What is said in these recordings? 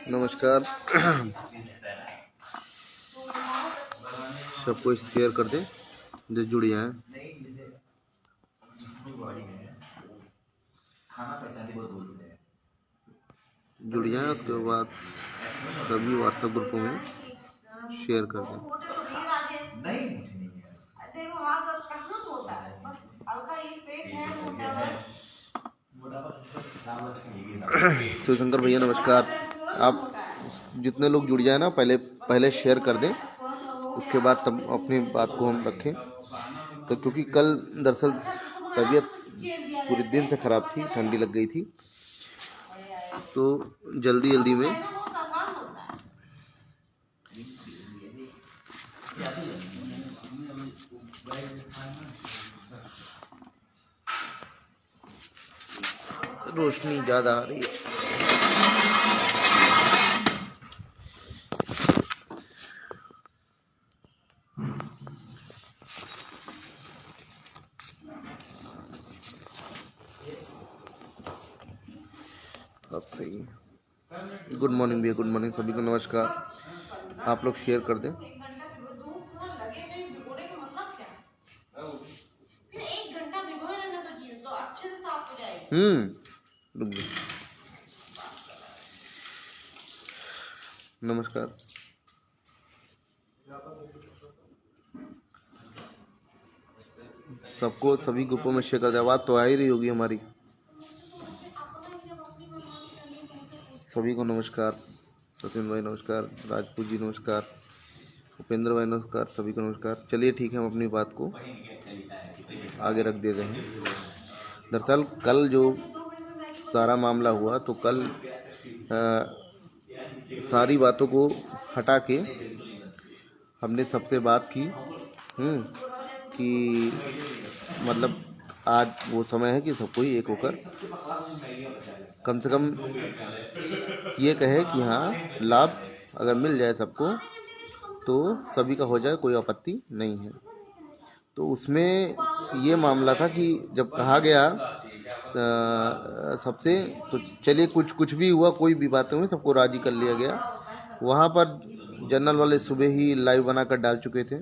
नमस्कार। सबको शेयर कर दें जो जुड़ जाए। जुड़ जाए उसके बाद सभी व्हाट्सएप ग्रुपों में शेयर कर दें। शिवशंकर भैया नमस्कार। आप जितने लोग जुड़ जाए ना पहले शेयर कर दें, उसके बाद तब अपनी बात को हम रखें। तो क्योंकि कल दरअसल तबीयत पूरे दिन से ख़राब थी, ठंडी लग गई थी, तो जल्दी में रोशनी ज़्यादा आ रही है। अब सही है। गुड मॉर्निंग भैया, गुड मॉर्निंग सभी को नमस्कार। आप लोग शेयर कर दें। नमस्कार। सबको सभी ग्रुपों में शेयर कर दे। आवाज़ तो आ ही रही होगी हमारी। सभी को नमस्कार। सचिन भाई नमस्कार, राजपूत जी नमस्कार, उपेंद्र भाई नमस्कार, सभी को नमस्कार। चलिए ठीक है, हम अपनी बात को आगे रख देते हैं। दरअसल कल जो सारा मामला हुआ, तो कल सारी बातों को हटा के हमने सबसे बात की कि मतलब आज वो समय है कि सबको ही एक होकर कम से कम ये कहे कि हाँ, लाभ अगर मिल जाए सबको तो सभी का हो जाए, कोई आपत्ति नहीं है। तो उसमें ये मामला था कि जब कहा गया सबसे, तो चलिए कुछ भी हुआ, कोई भी बातें हुई, सबको राजी कर लिया गया। वहाँ पर जनरल वाले सुबह ही लाइव बनाकर डाल चुके थे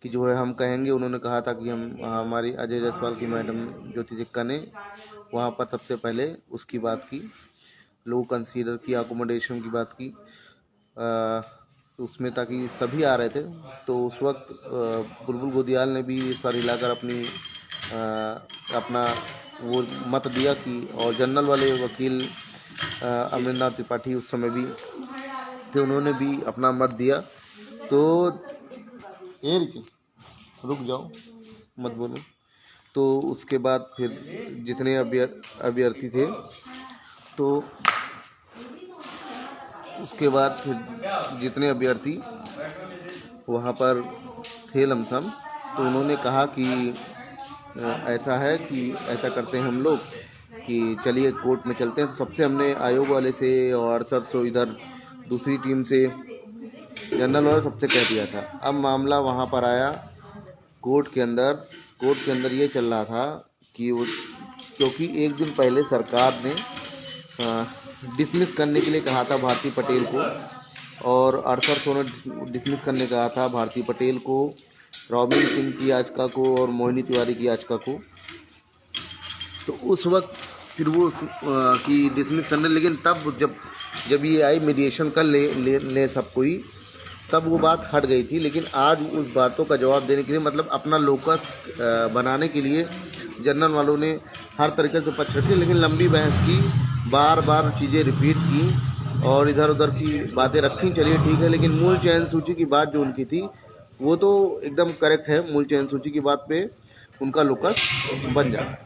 कि जो है हम कहेंगे। उन्होंने कहा था कि हम हमारी अजय जायसवाल की मैडम ज्योति जिक्का ने वहाँ पर सबसे पहले उसकी बात की, लो कंसीडर की, अकोमोडेशन की बात की उसमें, ताकि सभी आ रहे थे। तो उस वक्त बुलबुल गोदियाल ने भी सर हिलाकर अपना वो मत दिया कि, और जनरल वाले वकील अमरिंदर त्रिपाठी उस समय भी थे, उन्होंने भी अपना मत दिया। तो रुक जाओ, मत बोलो। तो उसके बाद फिर जितने अभ्यर्थी थे, तो उसके बाद फिर जितने अभ्यर्थी वहाँ पर थे लमसम, तो उन्होंने कहा कि ऐसा है कि ऐसा करते हैं हम लोग कि चलिए कोर्ट में चलते हैं। तो सबसे हमने आयोग वाले से और सबसे इधर दूसरी टीम से, जनरल वाले सबसे कह दिया था। अब मामला वहाँ पर आया कोर्ट के अंदर ये चल रहा था कि वो, क्योंकि एक दिन पहले सरकार ने डिसमिस करने के लिए कहा था भारती पटेल को, और अर्थर को डिसमिस करने कहा था भारती पटेल को, रॉबिन सिंह की याचिका को और मोहिनी तिवारी की याचिका को। तो उस वक्त फिर वो कि डिसमिस करने, लेकिन तब जब ये आई मीडिएशन कर ले सब कोई, तब वो बात हट गई थी। लेकिन आज उस बातों का जवाब देने के लिए, मतलब अपना लोकस बनाने के लिए जनरल वालों ने हर तरीके से पक्ष रखे, लेकिन लंबी बहस की, बार चीज़ें रिपीट की और इधर उधर की बातें रखी। चलिए ठीक है, लेकिन मूल चयन सूची की बात जो उनकी थी वो तो एकदम करेक्ट है। मूल चयन सूची की बात पे उनका लोकस बन जाए।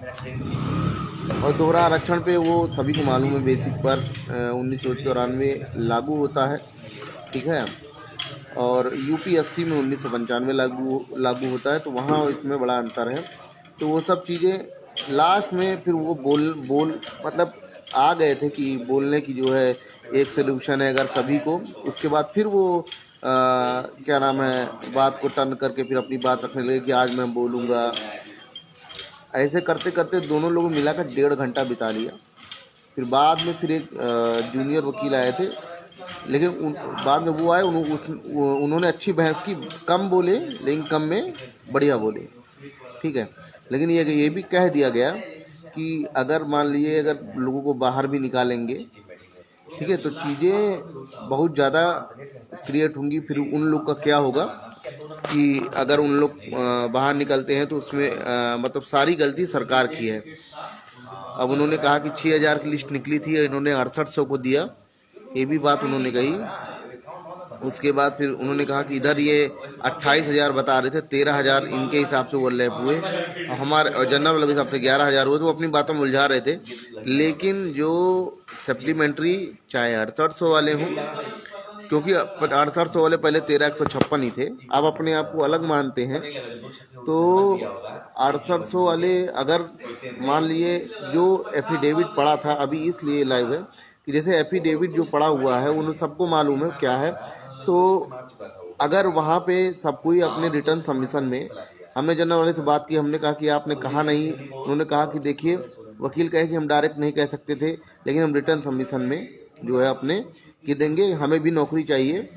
और दोहरा आरक्षण पे वो सभी को मालूम है, बेसिक पर 1994 लागू होता है, ठीक है, और यूपी 80 में 1995 लागू होता है। तो वहाँ इसमें बड़ा अंतर है। तो वो सब चीज़ें लास्ट में फिर वो बोल मतलब आ गए थे कि बोलने की जो है एक सोल्यूशन है अगर सभी को, उसके बाद फिर वो क्या नाम है, बात को टर्न करके फिर अपनी बात रखने लगे कि आज मैं बोलूँगा। ऐसे करते करते दोनों लोगों मिलाकर 1.5 घंटा बिता लिया। फिर बाद में फिर एक जूनियर वकील आए थे, लेकिन बाद में वो आए, उन्होंने अच्छी बहस की, कम बोले लेकिन कम में बढ़िया बोले, ठीक है। लेकिन ये भी कह दिया गया कि अगर मान लीजिए अगर लोगों को बाहर भी निकालेंगे, ठीक है, तो चीज़ें बहुत ज़्यादा क्रिएट होंगी। फिर उन लोग का क्या होगा कि अगर उन लोग बाहर निकलते हैं तो उसमें मतलब सारी गलती सरकार की है। अब उन्होंने कहा कि 6000 की लिस्ट निकली थी, इन्होंने 6800 को दिया, ये भी बात उन्होंने कही। उसके बाद फिर उन्होंने कहा कि इधर ये 28,000 बता रहे थे, 13,000 इनके हिसाब से ओवरलैप हुए, हमारे जनरल वाले के हिसाब से 11,000 हुए, तो वो अपनी बातों में उलझा रहे थे। लेकिन जो सप्लीमेंट्री चाहे 6800 वाले हों, क्योंकि 6800 वाले पहले 13,156 ही थे, अब अपने आप को अलग मानते हैं, तो 6800 वाले अगर मान लिए जो एफिडेविट पड़ा था, अभी इसलिए लाइव है कि जैसे एफिडेविट जो पड़ा हुआ है उन सबको मालूम है क्या है। तो अगर वहाँ पे सब कोई अपने रिटर्न सबमिशन में, हमने जनरल वाले से बात की, हमने कहा कि आपने कहा नहीं, उन्होंने कहा कि देखिए वकील कहे कि हम डायरेक्ट नहीं कह सकते थे, लेकिन हम रिटर्न सबमिशन में जो है अपने कि देंगे, हमें भी नौकरी चाहिए,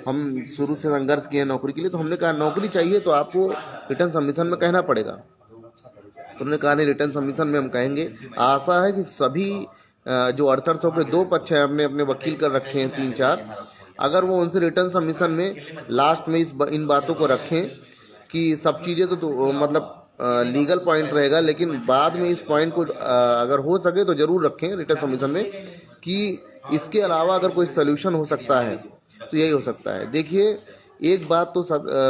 हम शुरू से संघर्ष किए नौकरी के लिए, तो हमने कहा नौकरी चाहिए तो आपको रिटर्न सबमिशन में कहना पड़ेगा। तो उन्होंने कहा नहीं, रिटर्न सबमिशन में हम कहेंगे। आशा है कि सभी जो 6800 के 2 पक्ष है, हमने अपने वकील कर रखे हैं 3-4, अगर वो उनसे रिटर्न सबमिशन में लास्ट में इन बातों को रखें कि सब चीज़ें तो मतलब लीगल पॉइंट रहेगा, लेकिन बाद में इस पॉइंट को अगर हो सके तो ज़रूर रखें रिटर्न सबमिशन में कि इसके अलावा अगर कोई सोल्यूशन हो सकता है तो यही हो सकता है। देखिए एक बात तो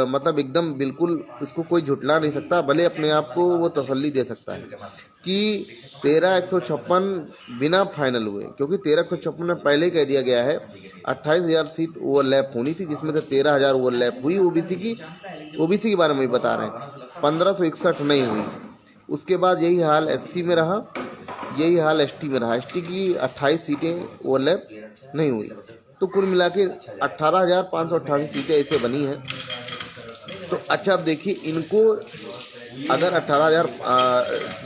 मतलब एकदम बिल्कुल इसको कोई झुटला नहीं सकता, भले अपने आप को वो तसल्ली दे सकता है कि 13,156 बिना फाइनल हुए, क्योंकि 13,156 में पहले कह दिया गया है 28,000 सीट ओवरलैप होनी थी, जिसमें से 13,000 ओवरलैप हुई ओबीसी के बारे में बता रहे हैं, 1561 नहीं हुई। उसके बाद यही हाल एससी में रहा, यही हाल एसटी में रहा, एसटी की 28 सीटें ओवरलैप नहीं हुई, तो कुल मिला के 18,588 सीटें ऐसे बनी हैं। तो अच्छा अब देखिए इनको अगर 18,000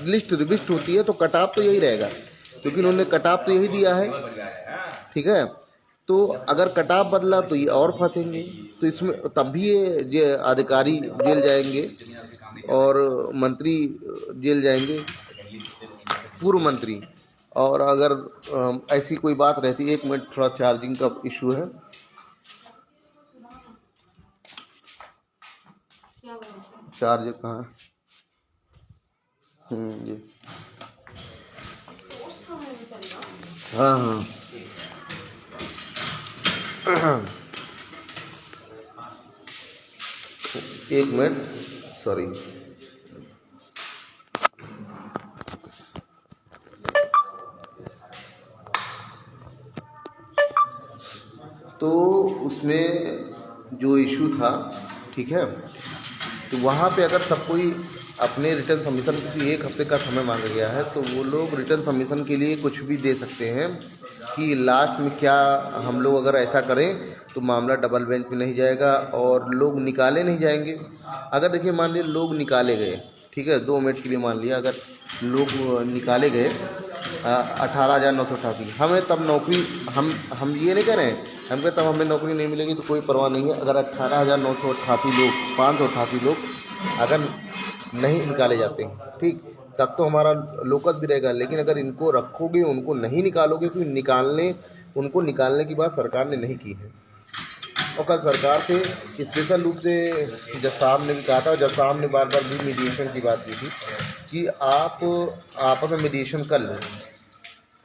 लिस्ट रिविस्ट होती है तो कट ऑफ तो यही रहेगा, क्योंकि इन्होंने कट ऑफ तो यही दिया है, ठीक है। तो अगर कट ऑफ बदला तो ये और फंसेंगे, तो इसमें तब भी ये अधिकारी जेल जाएंगे और मंत्री जेल जाएंगे, पूर्व मंत्री। और अगर ऐसी कोई बात रहती है, 1 मिनट थोड़ा चार्जिंग का इशू है, चार्जर कहाँ है? जी हाँ हाँ एक मिनट, सॉरी। तो उसमें जो इशू था, ठीक है, तो वहाँ पे अगर सब कोई अपने रिटर्न सबमिशन के 1 हफ्ते का समय मांगा गया है, तो वो लोग रिटर्न सबमिशन के लिए कुछ भी दे सकते हैं कि लास्ट में क्या हम लोग अगर ऐसा करें तो मामला डबल बेंच में नहीं जाएगा और लोग निकाले नहीं जाएंगे। अगर देखिए मान लीजिए लोग निकाले गए, ठीक है, 2 मिनट के लिए मान लिया अगर लोग निकाले गए 18,988, हमें तब नौकरी, हम ये नहीं कह रहे हैं, हम कहते तब हमें नौकरी नहीं मिलेगी तो कोई परवाह नहीं है। अगर 18,988 लोग, 588 लोग अगर नहीं निकाले जाते हैं, ठीक, तब तो हमारा लोकल भी रहेगा। लेकिन अगर इनको रखोगे, उनको नहीं निकालोगे, क्योंकि उनको निकालने की बात सरकार ने नहीं की है। और कल सरकार से स्पेशल रूप से जज साहब ने भी कहा था, जज साहब ने बार बार भी मीडिएशन की बात की थी कि आप आपस में मीडिएशन कर लो।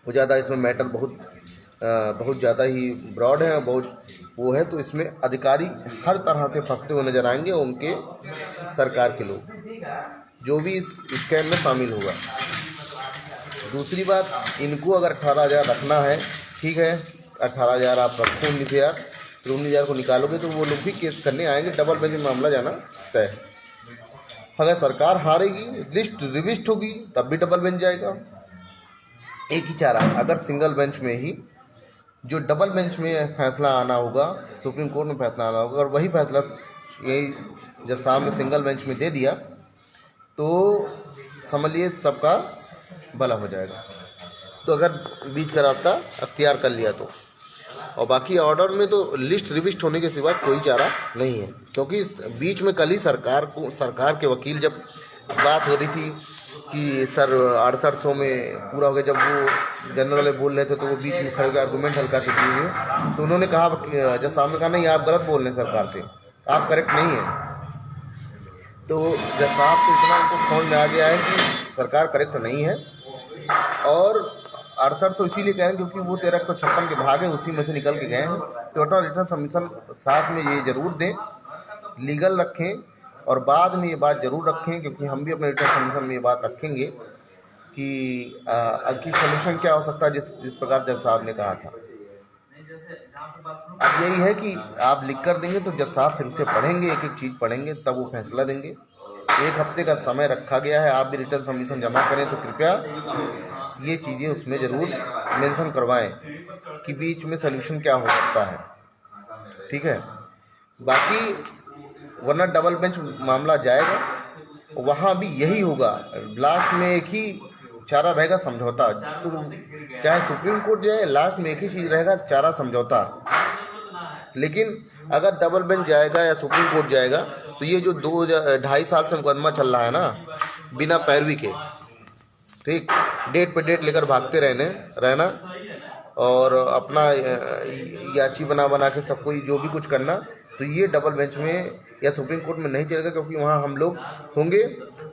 वो ज़्यादा इसमें मैटर बहुत ज़्यादा ही ब्रॉड है, बहुत वो है, तो इसमें अधिकारी हर तरह से फंसते हुए नजर आएंगे, उनके सरकार के लोग जो भी इस स्कैम में शामिल हुआ। दूसरी बात, इनको अगर 18,000 रखना है, ठीक है, 18,000 आप रखो, 19,000, फिर 19,000 को निकालोगे तो वो लोग भी केस करने आएंगे, डबल बेंच में मामला जाना तय है। अगर सरकार हारेगी, लिस्ट रिविस्ट होगी, तब भी डबल बेंच जाएगा। एक ही चारा, अगर सिंगल बेंच में ही जो डबल बेंच में फैसला आना होगा, सुप्रीम कोर्ट में फैसला आना होगा, और वही फैसला यही जब सामने सिंगल बेंच में दे दिया तो समझिए सबका भला हो जाएगा। तो अगर बीच का रास्ता अख्तियार कर लिया तो और बाकी ऑर्डर में तो लिस्ट रिविस्ट होने के सिवा कोई चारा नहीं है, क्योंकि इस बीच में कल ही सरकार के वकील जब बात हो रही थी कि सर 800 में पूरा हो गया, जब वो जनरल वाले बोल रहे थे तो वो बीच में खड़े आर्गूमेंट हल्का से दिए, तो उन्होंने कहा, जज साहब ने कहा नहीं आप गलत बोल रहे हैं, सरकार से आप करेक्ट नहीं है। तो जज साहब को इतना उनको समझ में आ गया है कि सरकार करेक्ट नहीं है, और 800 इसीलिए कह रहे हैं क्योंकि वो 1356 के भाग है, उसी में से निकल के गए हैं। टोटल रिटर्न सबमिशन साथ में ये जरूर दें, लीगल रखें, और बाद में ये बात जरूर रखें, क्योंकि हम भी अपने रिटर्न सबमिशन में ये बात रखेंगे कि सोल्यूशन क्या हो सकता है, जिस प्रकार जज साहब ने कहा था। अब यही है कि आप लिख कर देंगे तो जज साहब फिर उसे पढ़ेंगे, एक एक चीज़ पढ़ेंगे, तब वो फैसला देंगे। 1 हफ्ते का समय रखा गया है, आप भी रिटर्न सबमिशन जमा करें तो कृपया ये चीज़ें उसमें ज़रूर मेंशन करवाएं कि बीच में सॉल्यूशन क्या हो सकता है, ठीक है। बाकी वरना डबल बेंच मामला जाएगा, वहाँ भी यही होगा, लास्ट में एक ही चारा रहेगा, समझौता। तो चाहे सुप्रीम कोर्ट जाए, लास्ट में एक ही चीज़ रहेगा, चारा समझौता। लेकिन अगर डबल बेंच जाएगा या सुप्रीम कोर्ट जाएगा तो ये जो 2-2.5 साल से मुकदमा चल रहा है ना, बिना पैरवी के, ठीक, डेट पे डेट लेकर भागते रहना और अपना याची बना के सब कोई जो भी कुछ करना, तो ये डबल बेंच में या सुप्रीम कोर्ट में नहीं चलेगा, क्योंकि वहाँ हम लोग होंगे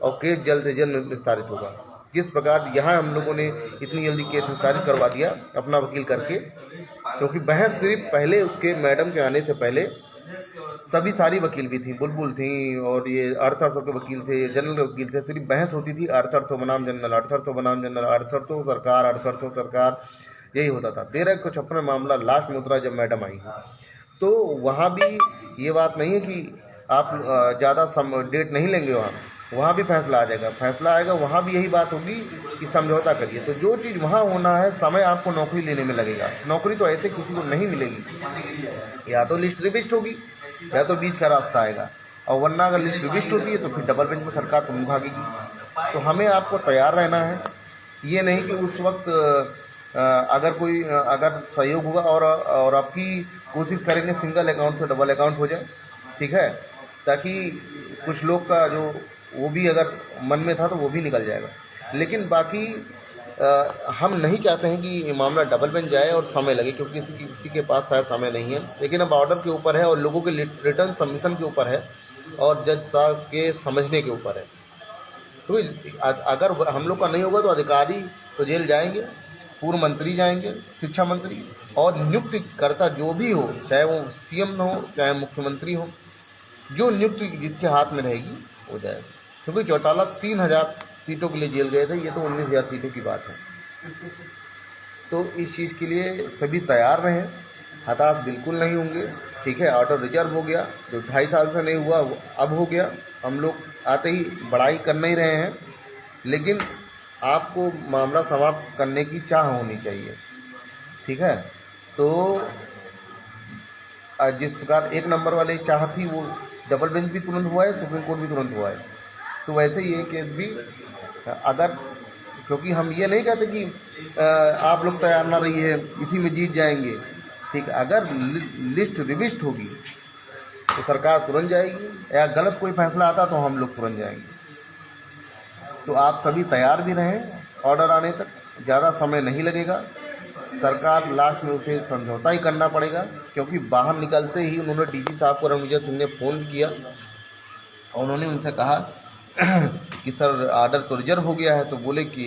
और केस जल्द से जल्द निस्तारित होगा। जिस प्रकार यहाँ हम लोगों ने इतनी जल्दी केस निस्तारित करवा दिया अपना वकील करके, क्योंकि बहस सिर्फ पहले उसके मैडम के आने से पहले सभी सारी वकील भी थी, बुलबुल थी और ये 800 के वकील थे, जनरल के वकील थे, सिर्फ बहस होती थी 800 बनाम जनरल, 800 बनाम जनरल, 800 सरकार, 800 सरकार, यही होता था। 1356 मामला लास्ट में उतरा जब मैडम आई, तो वहाँ भी ये बात नहीं है कि आप ज़्यादा डेट नहीं लेंगे, वहाँ भी फैसला आ जाएगा, फैसला आएगा, वहाँ भी यही बात होगी कि समझौता करिए। तो जो चीज़ वहाँ होना है, समय आपको नौकरी लेने में लगेगा। नौकरी तो ऐसे किसी को नहीं मिलेगी, या तो लिस्ट रिविस्ट होगी या तो बीच का रास्ता आएगा, और वरना अगर लिस्ट रिविस्ट होती है तो फिर डबल बेंच में सरकार तो नहीं भागेगी। तो हमें आपको तैयार रहना है, ये नहीं कि उस वक्त अगर सहयोग होगा और आपकी कोशिश करेंगे सिंगल अकाउंट से डबल अकाउंट हो जाए, ठीक है, ताकि कुछ लोग का जो वो भी अगर मन में था तो वो भी निकल जाएगा। लेकिन बाकी हम नहीं चाहते हैं कि मामला डबल बेंच जाए और समय लगे, क्योंकि किसी के पास शायद समय नहीं है। लेकिन अब ऑर्डर के ऊपर है और लोगों के रिटर्न सबमिशन के ऊपर है और जज साहब के समझने के ऊपर है। तो अगर हम लोग का नहीं होगा तो अधिकारी तो जेल जाएंगे, पूर्व मंत्री जाएंगे, शिक्षा मंत्री और नियुक्तिकर्ता जो भी हो, चाहे वो सीएम हो चाहे मुख्यमंत्री हो, जो नियुक्ति जिसके हाथ में रहेगी हो जाएगा। क्योंकि चौटाला 3000 सीटों के लिए जेल गए थे, ये तो 19,000 सीटों की बात है। तो इस चीज़ के लिए सभी तैयार रहें, हताश बिल्कुल नहीं होंगे, ठीक है। ऑर्डर रिजर्व हो गया, जो 2.5 साल से नहीं हुआ वो अब हो गया। हम लोग आते ही बड़ाई कर नहीं रहे हैं, लेकिन आपको मामला समाप्त करने की चाह होनी चाहिए, ठीक है। तो जिस प्रकार 1 नंबर वाले चाह थी, वो डबल बेंच भी तुरंत हुआ है, सुप्रीम कोर्ट भी तुरंत हुआ है, तो वैसे ये केस भी अगर, क्योंकि हम ये नहीं कहते कि आप लोग तैयार ना रहिए, इसी में जीत जाएंगे, ठीक है। अगर लिस्ट रिविस्ट होगी तो सरकार तुरंत जाएगी, या गलत कोई फैसला आता तो हम लोग तुरंत जाएंगे। तो आप सभी तैयार भी रहें, ऑर्डर आने तक ज़्यादा समय नहीं लगेगा। सरकार लास्ट में उसे समझौता ही करना पड़ेगा, क्योंकि बाहर निकलते ही उन्होंने डीजी साहब को रणविजय सिंह ने फ़ोन किया और उन्होंने उनसे कहा कि सर ऑर्डर तो रिजर्व हो गया है, तो बोले कि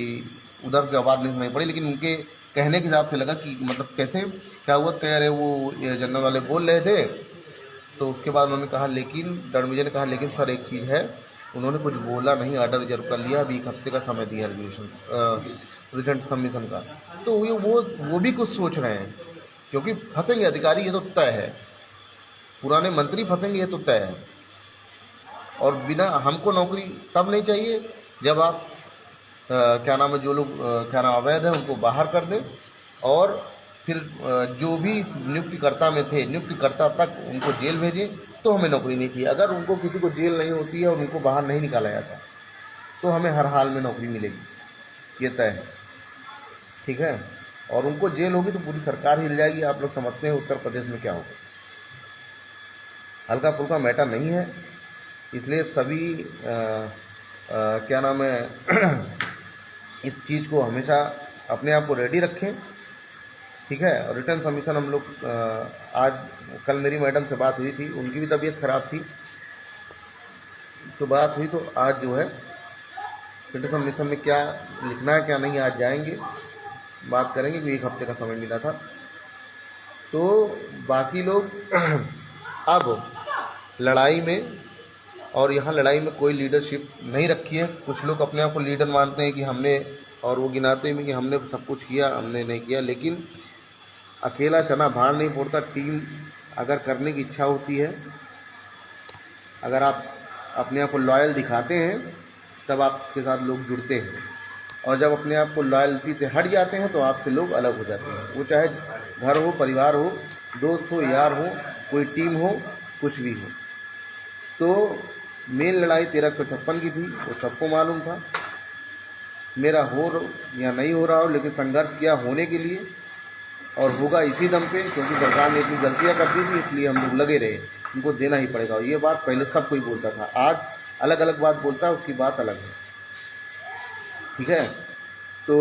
उधर की आवाज़ नहीं सुनाई पड़ी, लेकिन उनके कहने के हिसाब से लगा कि मतलब कैसे क्या हुआ, कह रहे वो जनरल वाले बोल रहे थे। तो उसके बाद उन्होंने कहा, लेकिन रणविजय ने कहा, लेकिन सर एक चीज़ है, उन्होंने कुछ बोला नहीं, ऑर्डर रिजर्व कर लिया, अभी 1 हफ्ते का समय दिया रिटर्न सबमिशन का। तो वो भी कुछ सोच रहे हैं, क्योंकि फंसेंगे अधिकारी, ये तो तय है, पुराने मंत्री फंसेंगे, ये तो तय है। और बिना, हमको नौकरी तब नहीं चाहिए जब आप क्या नाम है, जो लोग क्या नाम अवैध है उनको बाहर कर दें, और फिर जो भी नियुक्तिकर्ता में थे, नियुक्तिकर्ता तक उनको जेल भेजें, तो हमें नौकरी नहीं चाहिए। अगर उनको किसी को जेल नहीं होती है और उनको बाहर नहीं निकाला जाता तो हमें हर हाल में नौकरी मिलेगी, ये तय है, ठीक है। और उनको जेल होगी तो पूरी सरकार हिल जाएगी। आप लोग समझते हैं उत्तर प्रदेश में क्या होगा। हल्का फुल्का मैटर नहीं है, इसलिए सभी क्या नाम है इस चीज़ को हमेशा अपने आप को रेडी रखें, ठीक है। और रिटर्न सबमिशन हम लोग आज कल मेरी मैडम से बात हुई थी, उनकी भी तबीयत ख़राब थी, तो बात हुई तो आज जो है रिटर्न सबमिशन में क्या लिखना है क्या नहीं, आज जाएंगे बात करेंगे, क्योंकि 1 हफ्ते का समय मिला था। तो बाकी लोग अब लड़ाई में, और यहाँ लड़ाई में कोई लीडरशिप नहीं रखी है। कुछ लोग अपने आप को लीडर मानते हैं कि हमने, और वो गिनाते हैं कि हमने सब कुछ किया, हमने नहीं किया। लेकिन अकेला चना भाड़ नहीं फोड़ता। टीम अगर करने की इच्छा होती है, अगर आप अपने आप को लॉयल दिखाते हैं, तब आपके साथ लोग जुड़ते हैं। और जब अपने आप को लॉयल्टी से हट जाते हैं तो आपसे लोग अलग हो जाते हैं। वो चाहे घर हो, परिवार हो, दोस्त हो, यार हो, कोई टीम हो, कुछ भी हो। तो मेन लड़ाई 1356 की थी, वो सबको मालूम था। मेरा हो या नहीं हो रहा हो, लेकिन संघर्ष किया होने के लिए, और होगा इसी दम पे, क्योंकि सरकार ने इतनी गलतियाँ कर दी थी, इसलिए हम लोग लगे रहे। उनको देना ही पड़ेगा। और ये बात पहले सब कोई बोलता था, आज अलग अलग बात बोलता है, उसकी बात अलग है, ठीक है। तो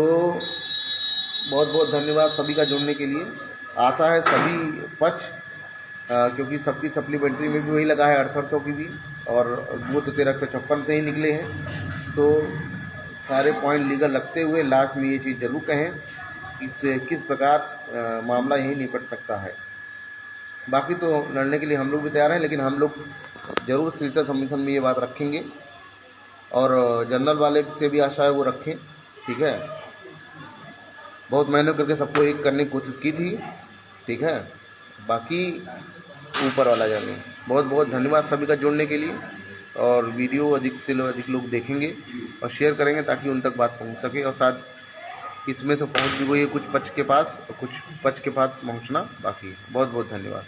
बहुत बहुत धन्यवाद सभी का जुड़ने के लिए। आशा है सभी पक्ष, क्योंकि सबकी सप्लीमेंट्री में भी वही लगा है 6800 की भी, और वो तो 1356 से ही निकले हैं। तो सारे पॉइंट लीगल रखते हुए लास्ट में ये चीज़ जरूर कहें कि किस प्रकार मामला यही निपट सकता है। बाकी तो लड़ने के लिए हम लोग भी तैयार हैं, लेकिन हम लोग जरूर रिटर्न सबमिशन में ये बात रखेंगे, और जनरल वाले से भी आशा है वो रखें, ठीक है। बहुत मेहनत करके सबको एक करने की कोशिश की थी, ठीक है। बाकी ऊपर वाला जाने। बहुत बहुत धन्यवाद सभी का जुड़ने के लिए, और वीडियो अधिक से अधिक लोग देखेंगे और शेयर करेंगे ताकि उन तक बात पहुंच सके। और साथ इसमें तो पहुंच भी गई है कुछ पक्ष के पास, और कुछ पक्ष के पास पहुंचना बाकी है। बहुत बहुत धन्यवाद।